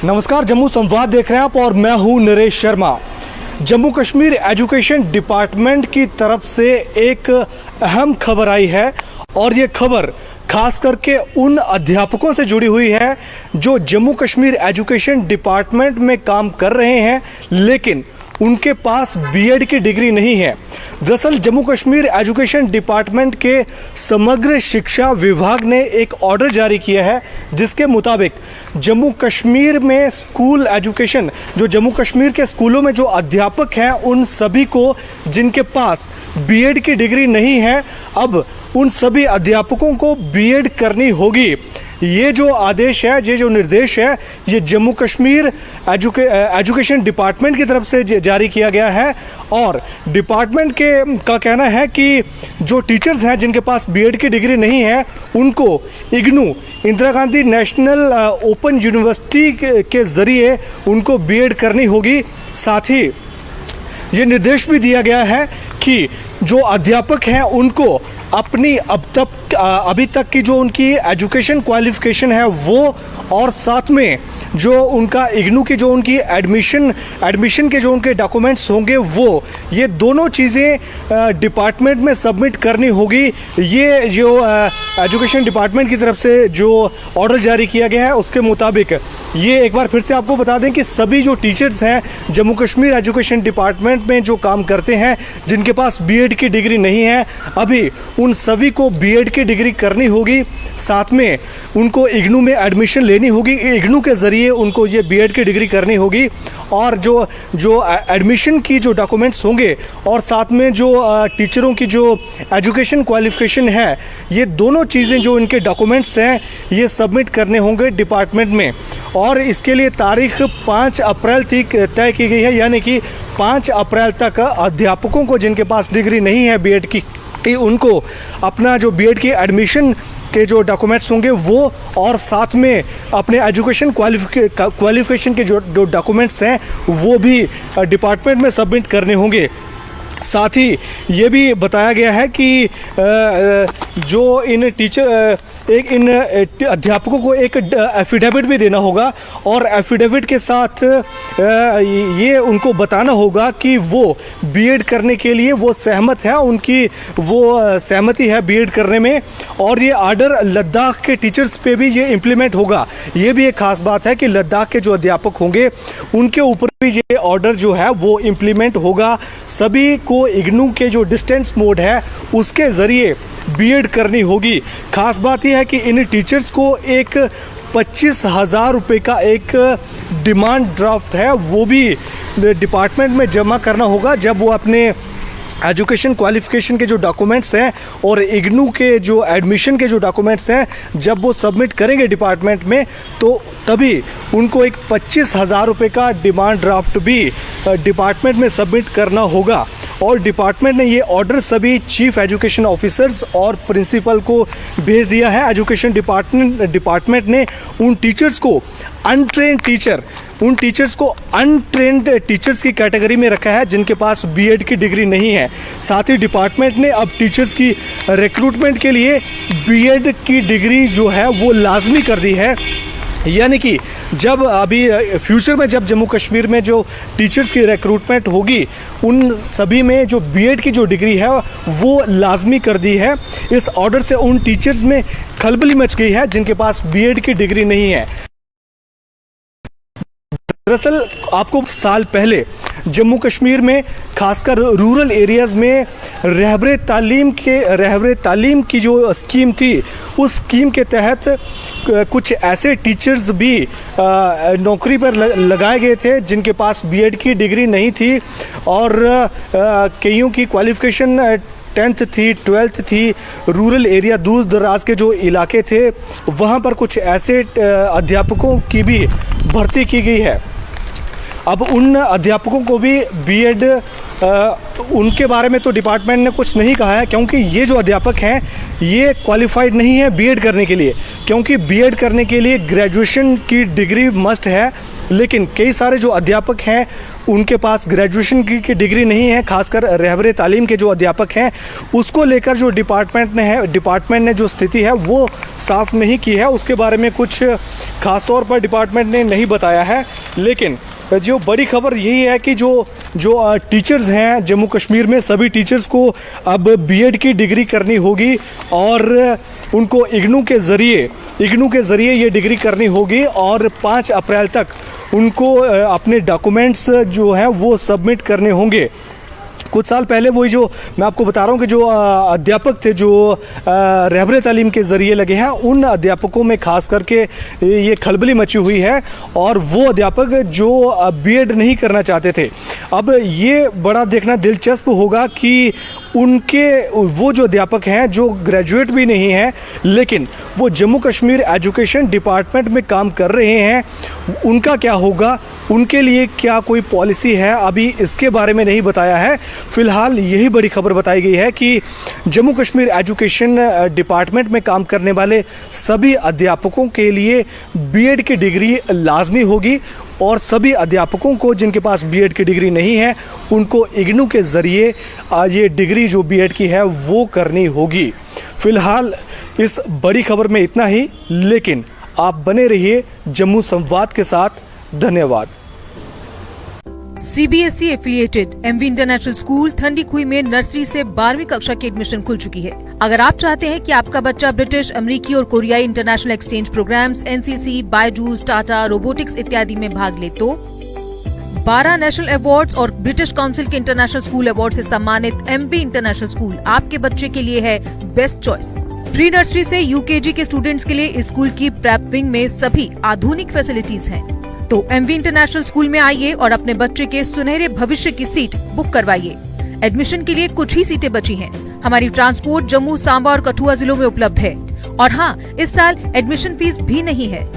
नमस्कार, जम्मू संवाद देख रहे हैं आप और मैं हूं नरेश शर्मा। जम्मू कश्मीर एजुकेशन डिपार्टमेंट की तरफ से एक अहम खबर आई है और ये खबर खास करके उन अध्यापकों से जुड़ी हुई है जो जम्मू कश्मीर एजुकेशन डिपार्टमेंट में काम कर रहे हैं, लेकिन उनके पास बीएड की डिग्री नहीं है। दरअसल जम्मू कश्मीर एजुकेशन डिपार्टमेंट के समग्र शिक्षा विभाग ने एक ऑर्डर जारी किया है जिसके मुताबिक जम्मू कश्मीर में स्कूल एजुकेशन, जो जम्मू कश्मीर के स्कूलों में जो अध्यापक हैं उन सभी को जिनके पास बीएड की डिग्री नहीं है, अब उन सभी अध्यापकों को बीएड करनी होगी। ये जो आदेश है, ये जो निर्देश है, ये जम्मू कश्मीर एजुकेशन डिपार्टमेंट की तरफ से जारी किया गया है और डिपार्टमेंट का कहना है कि जो टीचर्स हैं जिनके पास बीएड की डिग्री नहीं है उनको IGNOU, Indira Gandhi national open university के ज़रिए उनको बीएड करनी होगी। साथ ही ये निर्देश भी दिया गया है कि जो अध्यापक हैं उनको अपनी अभी तक की जो उनकी एजुकेशन क्वालिफिकेशन है वो, और साथ में जो उनका इग्नू की जो उनकी एडमिशन के जो उनके डॉक्यूमेंट्स होंगे वो, ये दोनों चीज़ें डिपार्टमेंट में सबमिट करनी होगी। ये जो एजुकेशन डिपार्टमेंट की तरफ से जो ऑर्डर जारी किया गया है उसके मुताबिक, ये एक बार फिर से आपको बता दें कि सभी जो टीचर्स हैं जम्मू कश्मीर एजुकेशन डिपार्टमेंट में जो काम करते हैं जिनके पास बीएड की डिग्री नहीं है, अभी उन सभी को बीएड की डिग्री करनी होगी। साथ में उनको इग्नू में एडमिशन लेनी होगी, इग्नू के ज़रिए उनको ये बीएड की डिग्री करनी होगी और जो एडमिशन की जो डॉक्यूमेंट्स होंगे और साथ में जो टीचरों की जो एजुकेशन क्वालिफिकेशन है, ये दोनों चीज़ें जो इनके डॉक्यूमेंट्स हैं ये सबमिट करने होंगे डिपार्टमेंट में। और इसके लिए तारीख 5 अप्रैल तक तय की गई है, यानी कि 5 अप्रैल तक अध्यापकों को जिनके पास डिग्री नहीं है बीएड की, उनको अपना जो बीएड की एडमिशन के जो डॉक्यूमेंट्स होंगे वो, और साथ में अपने एजुकेशन क्वालिफिकेशन के जो डॉक्यूमेंट्स हैं वो भी डिपार्टमेंट में सबमिट करने होंगे। साथ ही ये भी बताया गया है कि जो इन अध्यापकों को एक एफिडेविट भी देना होगा और एफिडेविट के साथ ये उनको बताना होगा कि वो बीएड करने के लिए वो सहमत है, उनकी वो सहमति है बीएड करने में। और ये आर्डर लद्दाख के टीचर्स पे भी ये इम्प्लीमेंट होगा। ये भी एक ख़ास बात है कि लद्दाख के जो अध्यापक होंगे उनके ऊपर भी ये ऑर्डर जो है वो इम्प्लीमेंट होगा। सभी को इग्नू के जो डिस्टेंस मोड है उसके ज़रिए बीएड करनी होगी। खास बात यह है कि इन टीचर्स को एक 25,000 रुपये का एक डिमांड ड्राफ्ट है वो भी डिपार्टमेंट में जमा करना होगा जब वो अपने एजुकेशन क्वालिफिकेशन के जो डॉक्यूमेंट्स हैं और इग्नू के जो एडमिशन के जो डॉक्यूमेंट्स हैं जब वो सबमिट करेंगे डिपार्टमेंट में, तो तभी उनको एक 25,000 रुपये का डिमांड ड्राफ्ट भी डिपार्टमेंट में सबमिट करना होगा। और डिपार्टमेंट ने ये ऑर्डर सभी चीफ एजुकेशन ऑफिसर्स और प्रिंसिपल को भेज दिया है। एजुकेशन डिपार्टमेंट ने उन टीचर्स को अनट्रेंड टीचर्स की कैटेगरी में रखा है जिनके पास बीएड की डिग्री नहीं है। साथ ही डिपार्टमेंट ने अब टीचर्स की रिक्रूटमेंट के लिए बीएड की डिग्री जो है वो लाजमी कर दी है, यानी कि जब अभी फ्यूचर में जब जम्मू कश्मीर में जो टीचर्स की रिक्रूटमेंट होगी उन सभी में जो बीएड की जो डिग्री है वो लाजमी कर दी है। इस ऑर्डर से उन टीचर्स में खलबली मच गई है जिनके पास बीएड की डिग्री नहीं है। दरअसल आपको साल पहले जम्मू कश्मीर में खासकर रूरल एरियाज़ में रहबरे तालीम की जो स्कीम थी, उस स्कीम के तहत कुछ ऐसे टीचर्स भी नौकरी पर लगाए गए थे जिनके पास बीएड की डिग्री नहीं थी और कईयों की क्वालिफ़िकेशन 10th थी, 12th थी। रूरल एरिया, दूर दराज के जो इलाके थे वहाँ पर कुछ ऐसे अध्यापकों की भी भर्ती की गई है। अब उन अध्यापकों को भी बीएड उनके बारे में तो डिपार्टमेंट ने कुछ नहीं कहा है, क्योंकि ये जो अध्यापक हैं ये क्वालिफाइड नहीं है बीएड करने के लिए, क्योंकि बीएड करने के लिए ग्रेजुएशन की डिग्री मस्ट है। लेकिन कई सारे जो अध्यापक हैं उनके पास ग्रेजुएशन की डिग्री नहीं है, खासकर रहबरे तालीम के जो अध्यापक हैं उसको लेकर जो डिपार्टमेंट ने जो स्थिति है वो साफ नहीं की है। उसके बारे में कुछ खास तौर पर डिपार्टमेंट ने नहीं बताया है। लेकिन जो बड़ी खबर यही है कि जो टीचर्स हैं जम्मू कश्मीर में, सभी टीचर्स को अब बीएड की डिग्री करनी होगी और उनको इग्नू के ज़रिए ये डिग्री करनी होगी और 5 अप्रैल तक उनको अपने डॉक्यूमेंट्स जो हैं वो सबमिट करने होंगे। कुछ साल पहले वही जो मैं आपको बता रहा हूँ कि जो अध्यापक थे जो रहबरे तालीम के ज़रिए लगे हैं, उन अध्यापकों में खास करके ये खलबली मची हुई है और वो अध्यापक जो बीएड नहीं करना चाहते थे। अब ये बड़ा देखना दिलचस्प होगा कि वो जो अध्यापक हैं जो ग्रेजुएट भी नहीं हैं लेकिन वो जम्मू कश्मीर एजुकेशन डिपार्टमेंट में काम कर रहे हैं, उनका क्या होगा, उनके लिए क्या कोई पॉलिसी है, अभी इसके बारे में नहीं बताया है। फ़िलहाल यही बड़ी खबर बताई गई है कि जम्मू कश्मीर एजुकेशन डिपार्टमेंट में काम करने वाले सभी अध्यापकों के लिए बीएड की डिग्री लाजमी होगी और सभी अध्यापकों को जिनके पास बीएड की डिग्री नहीं है उनको इग्नू के ज़रिए ये डिग्री जो बीएड की है वो करनी होगी। फ़िलहाल इस बड़ी खबर में इतना ही, लेकिन आप बने रहिए जम्मू संवाद के साथ। धन्यवाद। CBSE affiliated MV international school Thandi Khui में नर्सरी से 12वीं कक्षा की एडमिशन खुल चुकी है। अगर आप चाहते हैं कि आपका बच्चा ब्रिटिश, अमेरिकी और कोरियाई international exchange programs, NCC, Byju's, Tata, robotics इत्यादि में भाग ले तो 12 नेशनल अवार्ड्स और ब्रिटिश काउंसिल के इंटरनेशनल स्कूल अवार्ड से सम्मानित एमवी इंटरनेशनल स्कूल आपके बच्चे के लिए है बेस्ट चॉइस। प्री नर्सरी से यूकेजी के स्टूडेंट्स के लिए स्कूल की प्रेप विंग में सभी आधुनिक फैसिलिटीज हैं। तो एमवी इंटरनेशनल स्कूल में आइए और अपने बच्चे के सुनहरे भविष्य की सीट बुक करवाइए। एडमिशन के लिए कुछ ही सीटें बची हैं। हमारी ट्रांसपोर्ट जम्मू, सांबा और कठुआ जिलों में उपलब्ध है और हाँ, इस साल एडमिशन फीस भी नहीं है।